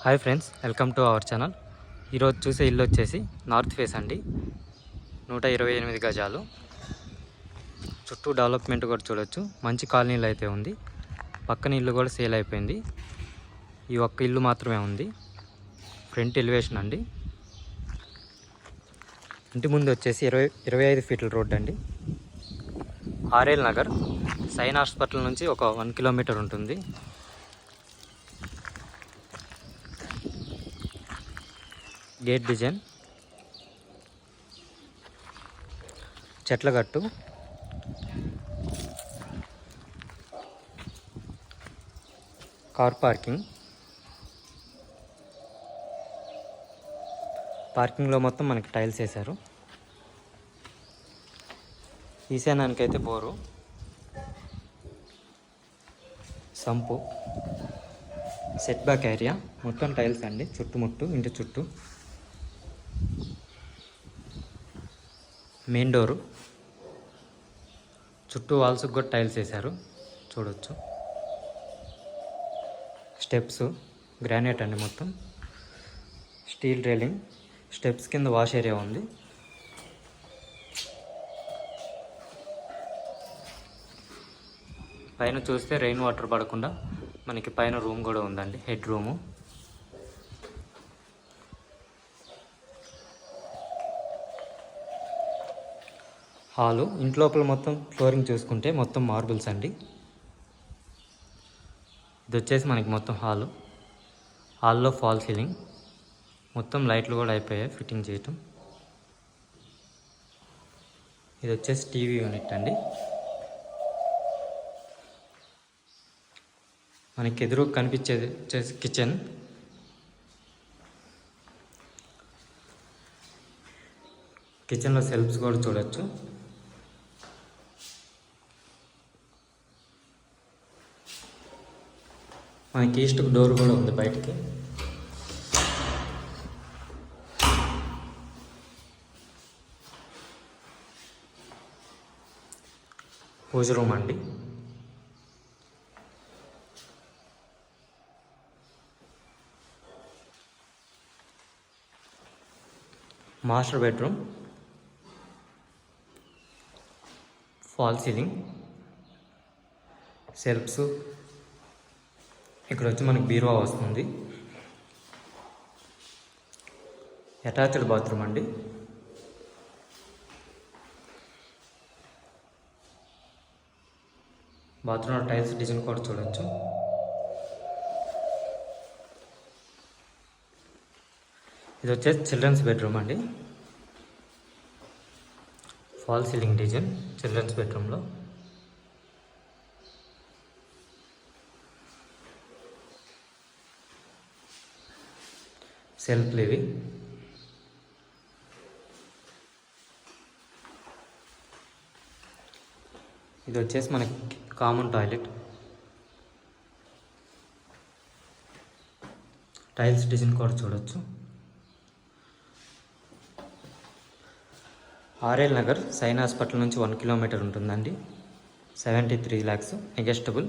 Hi friends, welcome to our channel. ఈరోజు చూసే ఇల్లు వచ్చేసి నార్త్ ఫేస్ అండి. 128 గజాలు. చుట్టూ డెవలప్మెంట్ కూడా చూడొచ్చు. మంచి కాలనీలు అయితే ఉంది. పక్కన ఇల్లు కూడా సేల్ అయిపోయింది. ఈ ఒక్క ఇల్లు మాత్రమే ఉంది. ఫ్రంట్ ఎలివేషన్ అండి. ఇంటి ముందు వచ్చేసి 25 ఫీట్ల రోడ్ అండి. ఆర్ఎల్ నగర్ సైన్ హాస్పిటల్ నుంచి ఒక 1 కిలోమీటర్ ఉంటుంది. గేట్ డిజైన్, చెట్లగట్టు, కార్ పార్కింగ్లో మొత్తం మనకి టైల్స్ వేశారు. ఈశాన్యానికి అయితే bore, sump, set back area మొత్తం టైల్స్ అండి. చుట్టుముట్టు ఇంటి చుట్టూ మెయిన్ డోరు, చుట్టూ వాల్స్కి కూడా టైల్స్ వేశారు చూడొచ్చు. స్టెప్స్ గ్రానైట్ అండి. మొత్తం స్టీల్ రైలింగ్. స్టెప్స్ కింద వాష్ ఏరియా ఉంది. పైన చూస్తే రెయిన్ వాటర్ పడకుండా మనకి పైన రూమ్ కూడా ఉందండి, హెడ్ రూము. హాలు. ఇంట్లోపల మొత్తం ఫ్లోరింగ్ చూసుకుంటే మొత్తం మార్బుల్స్ అండి. ఇది వచ్చేసి మనకి మొత్తం హాల్లో ఫాల్ సీలింగ్. మొత్తం లైట్లు కూడా అయిపోయాయి ఫిట్టింగ్ చేయటం. ఇది వచ్చేసి టీవీ యూనిట్ అండి. మనకి ఎదురు కనిపించేది వచ్చేసి కిచెన్. కిచెన్లో సెల్ఫ్స్ కూడా చూడొచ్చు. మనకి ఈస్ట్ డోర్ కూడా ఉంది బయటికి. పూజ రూమ్ అండి. Master bedroom, fall ceiling, shelves. ఇక్కడ వచ్చి మనకి బీరువా వస్తుంది. అటాచ్డ్ బాత్రూమ్ అండి. బాత్రూంలో టైల్స్ డిజైన్ కూడా చూడొచ్చు. ఇది వచ్చేసి చిల్డ్రన్స్ బెడ్రూమ్ అండి. ఫాల్ సీలింగ్ డిజైన్ చిల్డ్రన్స్ బెడ్రూమ్లో. Self living. ఇది వచ్చేసి మనకి కామన్ టాయిలెట్. టైల్స్ డిజైన్ కూడా చూడొచ్చు. ఆర్ఎల్ నగర్ సైన్ హాస్పిటల్ నుంచి 1 కిలోమీటర్ ఉంటుందండి. 73 lakhs నెగెస్టబుల్.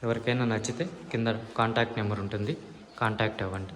ఎవరికైనా నచ్చితే కింద కాంటాక్ట్ నెంబర్ ఉంటుంది, కాంటాక్ట్ అవ్వండి.